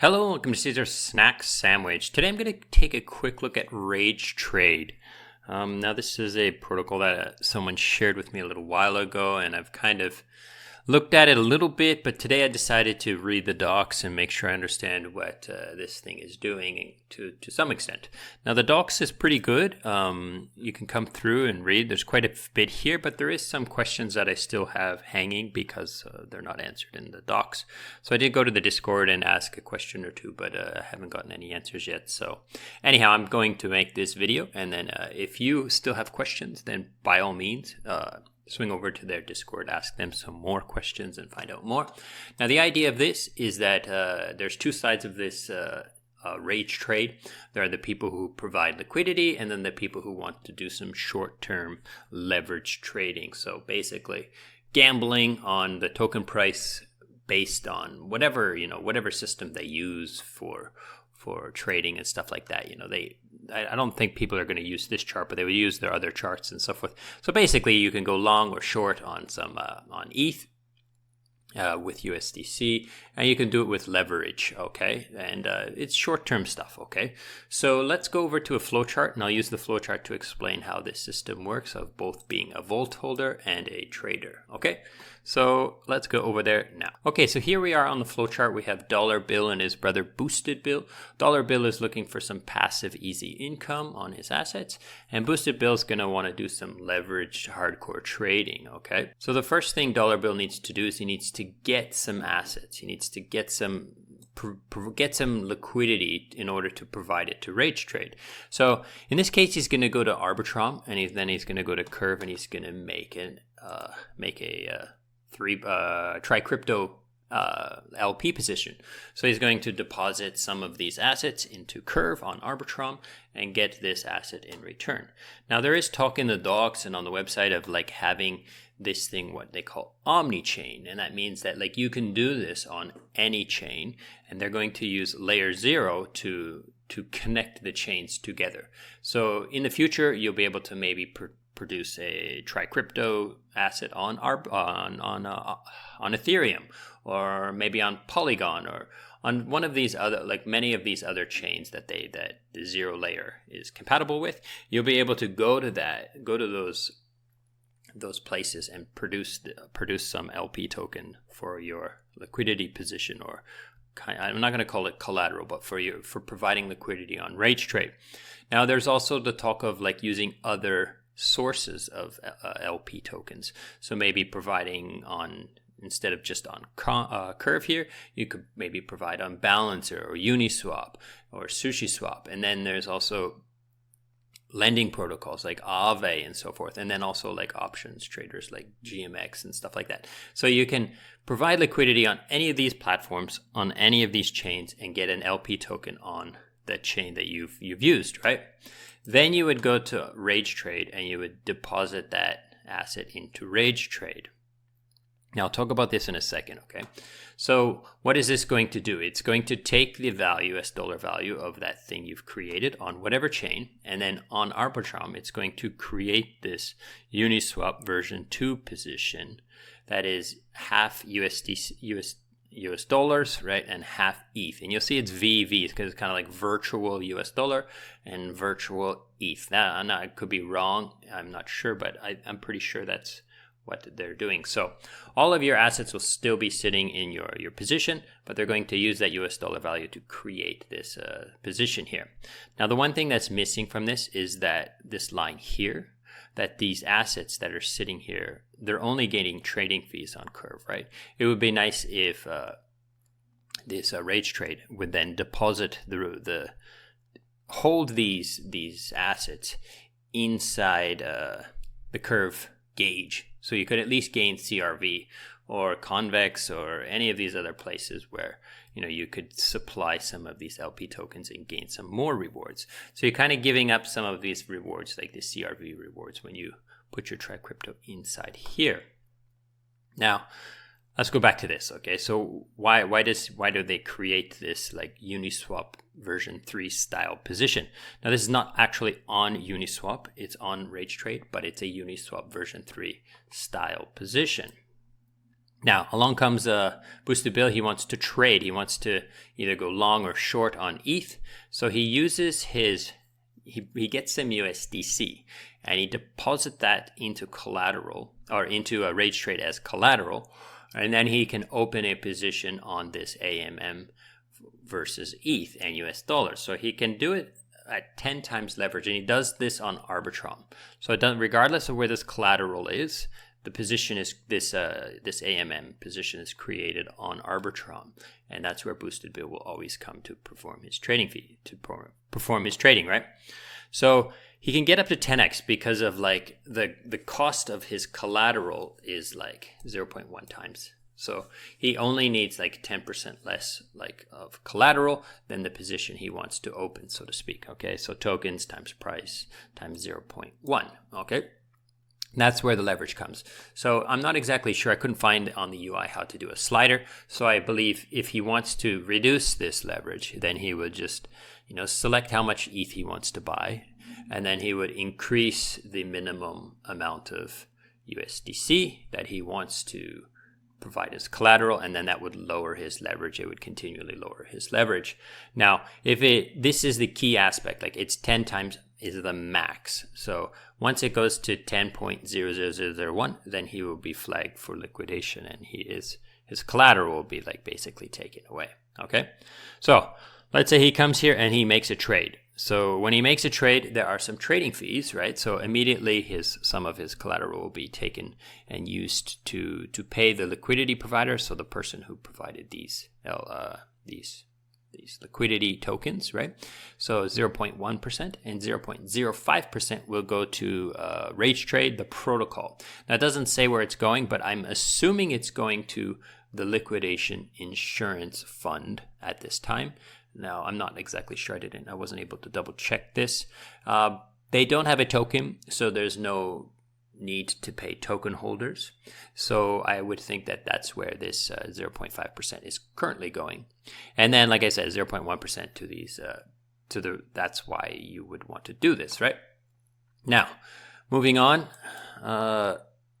Hello, welcome to Caesar's Snack Sandwich. Today I'm going to take a quick look at RageTrade. Now this is a protocol that someone shared with me a little while ago, and I've kind of looked at it a little bit, but today I decided to read the docs and make sure I understand what this thing is doing to some extent. Now the docs is pretty good. You can come through and read. There's quite a bit here, but there is some questions that I still have hanging because they're not answered in the docs. So I did go to the Discord and ask a question or two, but I haven't gotten any answers yet. So anyhow, I'm going to make this video, and then if you still have questions, then by all means, swing over to their Discord, ask them some more questions and find out more. Now, the idea of this is that there's two sides of this RageTrade. There are the people who provide liquidity, and then the people who want to do some short-term leverage trading. So basically, gambling on the token price based on whatever system they use for trading and stuff like that. I don't think people are going to use this chart, but they would use their other charts and so forth. So basically, you can go long or short on some on ETH with USDC, and you can do it with leverage. Okay, and it's short-term stuff. Okay, so let's go over to a flowchart, and I'll use the flowchart to explain how this system works of both being a vault holder and a trader. Okay. So let's go over there now. Okay, so here we are on the flowchart. We have Dollar Bill and his brother Boosted Bill. Dollar Bill is looking for some passive easy income on his assets, and Boosted Bill is going to want to do some leveraged hardcore trading, okay? So the first thing Dollar Bill needs to do is he needs to get some assets. He needs to get some liquidity in order to provide it to RageTrade. So in this case, he's going to go to Arbitrum, and then he's going to go to Curve, and he's going to make a try crypto LP position. So he's going to deposit some of these assets into Curve on Arbitrum and get this asset in return. Now there is talk in the docs and on the website of like having this thing what they call omni-chain, and that means that like you can do this on any chain, and they're going to use layer 0 to connect the chains together. So in the future you'll be able to maybe produce a try crypto asset on Ethereum, or maybe on Polygon, or on one of these other, like many of these other chains that the zero layer is compatible with. You'll be able to go to those places and produce some LP token for your liquidity position, or I'm not going to call it collateral, but for providing liquidity on RageTrade. Now there's also the talk of like using other sources of LP tokens. So maybe providing on, instead of just on Curve here, you could maybe provide on Balancer or Uniswap or SushiSwap. And then there's also lending protocols like Aave and so forth. And then also like options traders like GMX and stuff like that. So you can provide liquidity on any of these platforms, on any of these chains, and get an LP token on that chain that you've used, right? Then you would go to RageTrade and you would deposit that asset into RageTrade. Now I'll talk about this in a second, okay? So what is this going to do? It's going to take the value, US dollar value of that thing you've created on whatever chain, and then on Arbitrum, it's going to create this Uniswap version 2 position that is half US dollars, right, and half ETH. And you'll see it's VV because it's kind of like virtual US dollar and virtual ETH. Now, I could be wrong. I'm not sure, but I'm pretty sure that's what they're doing. So all of your assets will still be sitting in your position, but they're going to use that US dollar value to create this position here. Now, the one thing that's missing from this is that this line here, that these assets that are sitting here, they're only getting trading fees on Curve, right? It would be nice if this RageTrade would then deposit hold these assets inside the Curve gauge, so you could at least gain CRV or Convex or any of these other places where you could supply some of these LP tokens and gain some more rewards. So you're kind of giving up some of these rewards, like the CRV rewards, when you put your Try Crypto inside here. Now, let's go back to this. Okay, so why do they create this like Uniswap version 3 style position? Now, this is not actually on Uniswap; it's on RageTrade, but it's a Uniswap version 3 style position. Now, along comes Boosted Bill. He wants to trade. He wants to either go long or short on ETH. So he uses he gets some USDC and he deposits that into collateral, or into a RageTrade as collateral. And then he can open a position on this AMM versus ETH and US dollars. So he can do it at 10 times leverage, and he does this on Arbitrum. So it doesn't, regardless of where this collateral is, the position is this AMM position is created on Arbitrum, and that's where Boosted Bill will always come to perform his trading fee, to perform his trading, right? So he can get up to 10x because of like the cost of his collateral is like 0.1 times. So he only needs like 10% less like of collateral than the position he wants to open, so to speak. Okay, so tokens times price times 0.1. Okay, that's where the leverage comes. So I'm not exactly sure. I couldn't find on the UI how to do a slider. So I believe if he wants to reduce this leverage, then he would just, select how much ETH he wants to buy, and then he would increase the minimum amount of USDC that he wants to provide as collateral, and then that would lower his leverage. It would continually lower his leverage. Now, this is the key aspect, like it's 10 times is the max. So once it goes to 10.00001, then he will be flagged for liquidation, and his collateral will be like basically taken away. Okay, so let's say he comes here and he makes a trade. So when he makes a trade, there are some trading fees, right? So immediately some of his collateral will be taken and used to pay the liquidity provider, so the person who provided these liquidity tokens, right? So 0.1% and 0.05% will go to RageTrade, the protocol. Now it doesn't say where it's going, but I'm assuming it's going to the liquidation insurance fund at this time. Now, I'm not exactly sure. I wasn't able to double check this. They don't have a token, so there's no need to pay token holders. So I would think that that's where this 0.5% is currently going. And then, like I said, 0.1% to these, that's why you would want to do this, right? Now, moving on,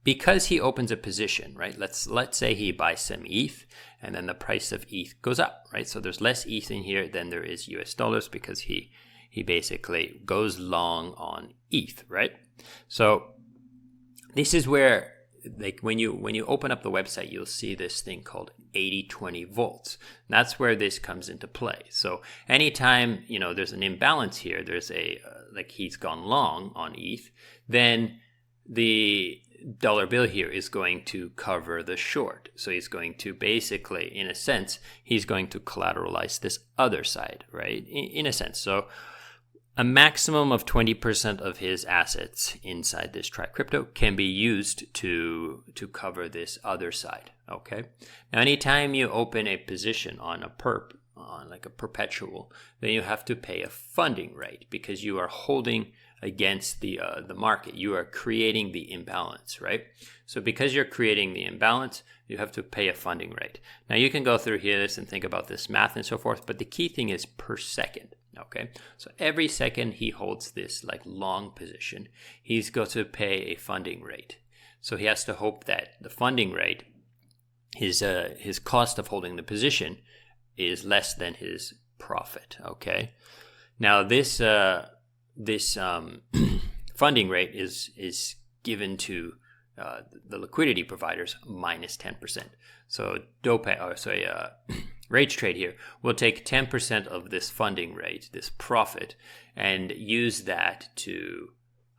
because he opens a position, right? Let's say he buys some ETH, and then the price of ETH goes up, right? So there's less ETH in here than there is US dollars because he basically goes long on ETH, right? So this is where, like, when you open up the website, you'll see this thing called 80-20 volts. That's where this comes into play. So anytime there's an imbalance here, there's like he's gone long on ETH, then the dollar bill here is going to cover the short. So he's going to basically, in a sense, he's going to collateralize this other side, right? In a sense. So a maximum of 20% of his assets inside this Try Crypto can be used to cover this other side, okay? Now, anytime you open a position on a perp, on like a perpetual, then you have to pay a funding rate because you are holding against the market. You are creating the imbalance, right? So because you're creating the imbalance, you have to pay a funding rate. Now you can go through here this and think about this math and so forth, but the key thing is per second, okay? So every second he holds this like long position, he's going to pay a funding rate. So he has to hope that the funding rate, his cost of holding the position is less than his profit, okay? Now this funding rate is given to the liquidity providers minus 10%. So RageTrade here will take 10% of this funding rate, this profit, and use that to,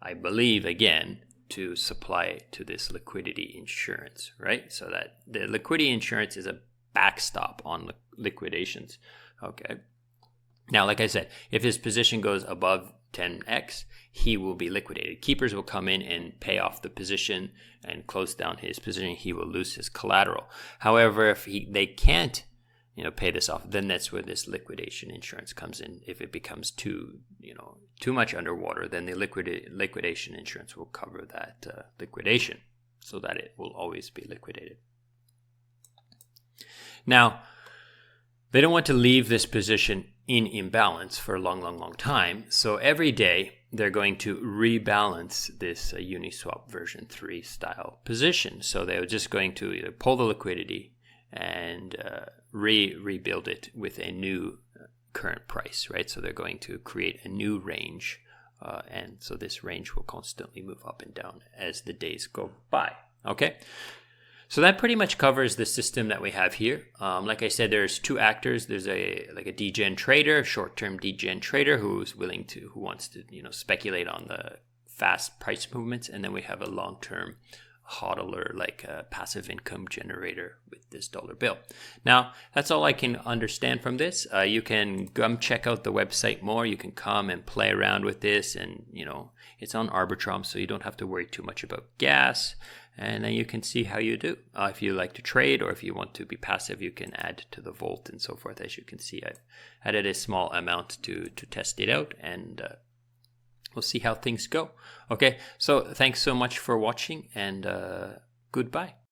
I believe, again, to supply to this liquidity insurance, right? So that the liquidity insurance is a backstop on liquidations, okay? Now, like I said, if his position goes above 10x, he will be liquidated. Keepers will come in and pay off the position and close down his position. He will lose his collateral. However, if they can't, pay this off, then that's where this liquidation insurance comes in. If it becomes too much underwater, then the liquidation insurance will cover that liquidation, so that it will always be liquidated. Now, they don't want to leave this position in imbalance for a long time. So every day they're going to rebalance this Uniswap version 3 style position. So they're just going to either pull the liquidity and rebuild it with a new current price, right? So they're going to create a new range, and so this range will constantly move up and down as the days go by. Okay, so that pretty much covers the system that we have here. Like I said, there's two actors. There's a degen trader, short-term degen trader who wants to speculate on the fast price movements, and then we have a long-term hodler, like a passive income generator with this dollar bill. Now, that's all I can understand from this. You can come check out the website more. You can come and play around with this, and it's on Arbitrum, so you don't have to worry too much about gas. And then you can see how you do. If you like to trade or if you want to be passive, you can add to the vault and so forth. As you can see, I've added a small amount to test it out, and we'll see how things go. Okay, so thanks so much for watching, and goodbye.